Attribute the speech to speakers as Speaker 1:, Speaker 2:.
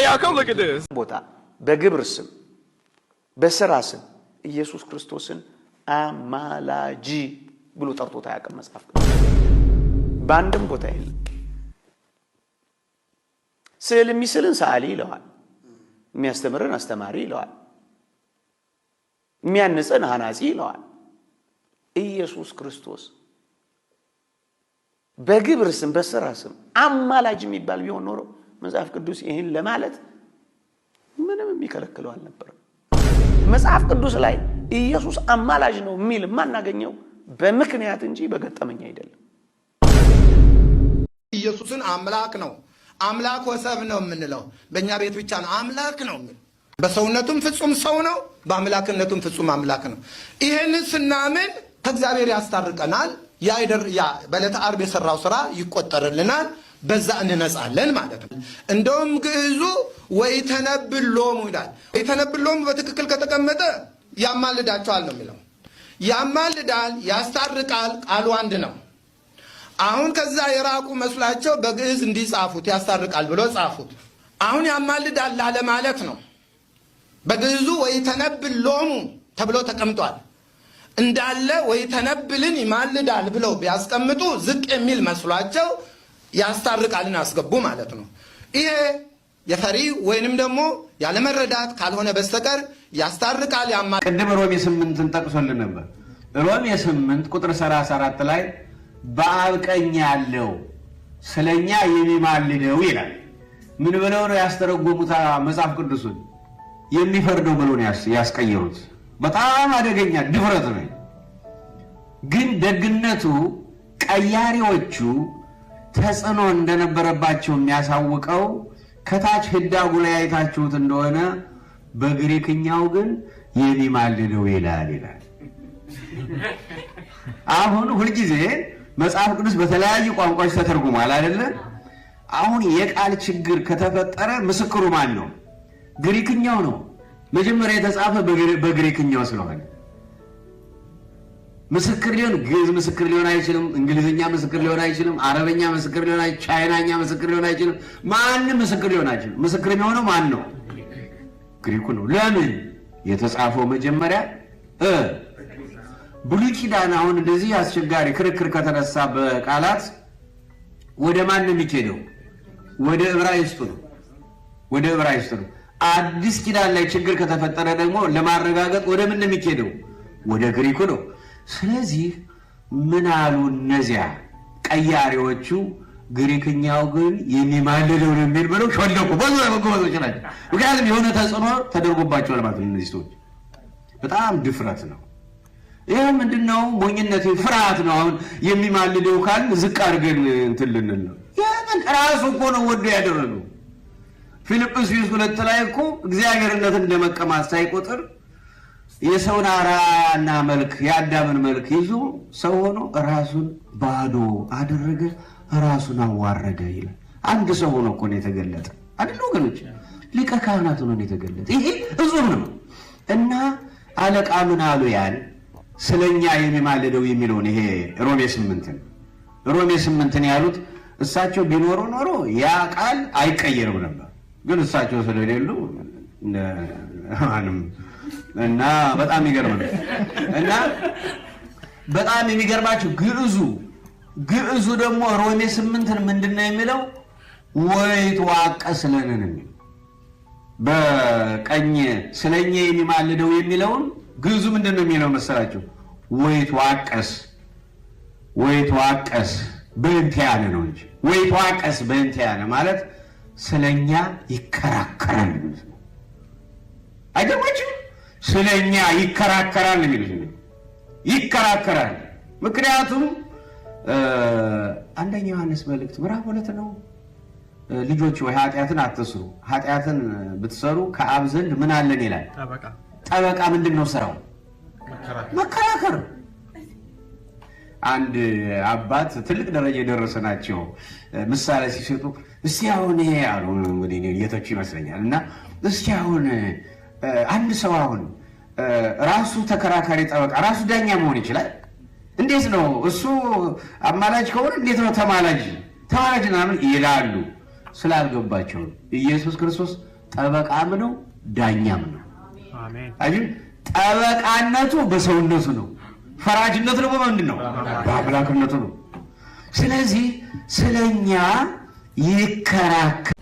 Speaker 1: y'all, come look at this.
Speaker 2: ቦታ በግብር ስም በሥራ ስም ኢየሱስ ክርስቶስን አማላጂ ብሎ ጠርቶት አያውቅም መጽሐፍ ቅዱስ በአንድም ቦታ የለም። ስዕል የሚስልን ሰዓሊ ይለዋል፣ የሚያስተምርን አስተማሪ ይለዋል፣ የሚያንጽን አናጺ ይለዋል። ኢየሱስ ክርስቶስ በግብር ስም በሥራ ስም አማላጅ የሚባል ቢሆን ኖሮ መጽሐፍ ቅዱስ ይህን ለማለት ምንም የሚከለክለው አልነበረም። መጽሐፍ ቅዱስ ላይ ኢየሱስ አማላጅ ነው የሚል ማናገኘው በምክንያት እንጂ በገጠመኝ አይደለም።
Speaker 3: ኢየሱስን አምላክ ነው አምላክ ወሰብ ነው የምንለው በእኛ ቤት ብቻ ነው። አምላክ ነው በሰውነቱም ፍጹም ሰው ነው፣ በአምላክነቱም ፍጹም አምላክ ነው። ይሄንን ስናምን ከእግዚአብሔር ያስታርቀናል። ያ በዕለተ ዓርብ የሰራው ስራ ይቆጠርልናል፣ በዛ እንነጻለን ማለት ነው። እንደውም ግዕዙ ወይተነብሎሙ ይላል። ወይተነብሎሙ በትክክል ከተቀመጠ ያማልዳቸዋል ነው የሚለው። ያማልዳል፣ ያስታርቃል፣ ቃሉ አንድ ነው። አሁን ከዛ የራቁ መስላቸው በግዕዝ እንዲጻፉት ያስታርቃል ብሎ ጻፉት። አሁን ያማልዳል ላለ ማለት ነው። በግዕዙ ወይተነብሎሙ ተብሎ ተቀምጧል። እንዳለ ወይተነብልን ይማልዳል ብለው ቢያስቀምጡ ዝቅ የሚል መስሏቸው ያስታርቃልን አስገቡ ማለት ነው። ይሄ የፈሪ ወይንም ደግሞ ያለ መረዳት ካልሆነ በስተቀር ያስታርቃል
Speaker 4: ቅድም ሮሜ 8ን ጠቅሶልን ነበር። ሮሜ 8 ቁጥር 34 ላይ በአብ ቀኝ ያለው ስለኛ የሚማልደው ይላል። ምን ብለው ነው ያስተረጎሙት? መጽሐፍ ቅዱስን የሚፈርደው ብለው ነው ያስቀየሩት። በጣም አደገኛ ድፍረት ነው። ግን ደግነቱ ቀያሪዎቹ ተጽዕኖ እንደነበረባቸው የሚያሳውቀው ከታች ህዳጉ ላይ አይታችሁት እንደሆነ በግሪክኛው ግን የሚማልደው ይላል። አሁን ሁልጊዜ መጽሐፍ ቅዱስ በተለያዩ ቋንቋዎች ተተርጉሟል አይደለ? አሁን የቃል ችግር ከተፈጠረ ምስክሩ ማን ነው? ግሪክኛው ነው። መጀመሪያ የተጻፈ በግሪክኛው ስለሆነ ምስክር ሊሆን ግዕዝ ምስክር ሊሆን አይችልም። እንግሊዝኛ ምስክር ሊሆን አይችልም። አረበኛ ምስክር ሊሆን አይችልም። ቻይናኛ ምስክር ሊሆን አይችልም። ማንም ምስክር ሊሆን አይችልም። ምስክር የሚሆነው ማን ነው? ግሪኩ ነው። ለምን? የተጻፈው መጀመሪያ ብሉይ ኪዳን አሁን እንደዚህ አስቸጋሪ ክርክር ከተነሳ በቃላት ወደ ማን ነው የሚሄደው? ወደ ዕብራይስጡ ነው። ወደ ዕብራይስጡ ነው። አዲስ ኪዳን ላይ ችግር ከተፈጠረ ደግሞ ለማረጋገጥ ወደ ምን ነው የሚሄደው? ወደ ግሪኩ ነው። ስለዚህ ምን አሉ እነዚያ ቀያሪዎቹ? ግሪክኛው ግን የሚማልደው ነው የሚል ብለው ሾለኩ። በጎበዞች ናቸው። ምክንያቱም የሆነ ተጽዕኖ ተደርጎባቸዋል ማለት ነው። እነዚህ ሰዎች በጣም ድፍረት ነው። ይህ ምንድነው? ሞኝነት፣ ፍርሃት ነው። አሁን የሚማልደው ካል ዝቅ አድርገን እንትን ልንል ነው። ያንን ራሱ እኮ ነው ወዶ ያደረገው። ፊልጵስዩስ 2 ላይ እኮ እግዚአብሔርነትን እንደመቀማት ሳይቆጥር የሰውን አራያና መልክ የአዳምን መልክ ይዞ ሰው ሆኖ ራሱን ባዶ አደረገ፣ ራሱን አዋረደ ይላል። አንድ ሰው ሆኖ እኮ ነው የተገለጠ አይደል ወገኖች? ሊቀ ካህናት ሆኖ ነው የተገለጠ። ይሄ እዙም ነው። እና አለቃ ምን አሉ? ያን ስለኛ የሚማልደው የሚለውን ይሄ ሮሜ 8ን ያሉት እሳቸው ቢኖሩ ኖሮ ያ ቃል አይቀየርም ነበር። ግን እሳቸው ስለሌሉ እና በጣም ይገርም ነው። እና በጣም የሚገርማችሁ ግዕዙ ደግሞ ሮሜ 8ን ምንድነው የሚለው? ወይትዋቀስ ለነ ነው። በቀኝ ስለኛ የሚማልደው የሚለውን ግዕዙ ምንድነው የሚለው መሰላችሁ? ወይትዋቀስ በእንቲአነ ነው እንጂ ወይትዋቀስ በእንቲአነ ማለት ስለኛ ይከራከራል ማለት ነው። አይደማችሁ? ስለኛ ይከራከራል የሚሉት ይከራከራል። ምክንያቱም አንደኛ ዮሐንስ መልእክት ምዕራፍ 2 ነው። ልጆች ወይ ኃጢአትን አትስሩ፣ ኃጢአትን ብትሰሩ ከአብ ዘንድ ምን አለን ይላል? ጠበቃ። ምንድነው ስራው? መከራከር። አንድ አባት ትልቅ ደረጃ የደረሰ ናቸው። ምሳሌ ሲሰጡ እስቲ አሁን ይሄ አሉ እንግዲህ የቶች ይመስለኛል። እና እስቲ አሁን አንድ ሰው አሁን ራሱ ተከራካሪ ጠበቃ ራሱ ዳኛ መሆን ይችላል? እንዴት ነው እሱ አማላጅ ከሆነ እንዴት ነው ተማላጅ ምናምን ይላሉ። ስላልገባቸው ኢየሱስ ክርስቶስ ጠበቃም ነው ዳኛም ነው። አሜን። ጠበቃነቱ በሰውነቱ ነው፣ ፈራጅነቱ ደግሞ ምንድን ነው? በአምላክነቱ ነው። ስለዚህ ስለኛ ይከራከር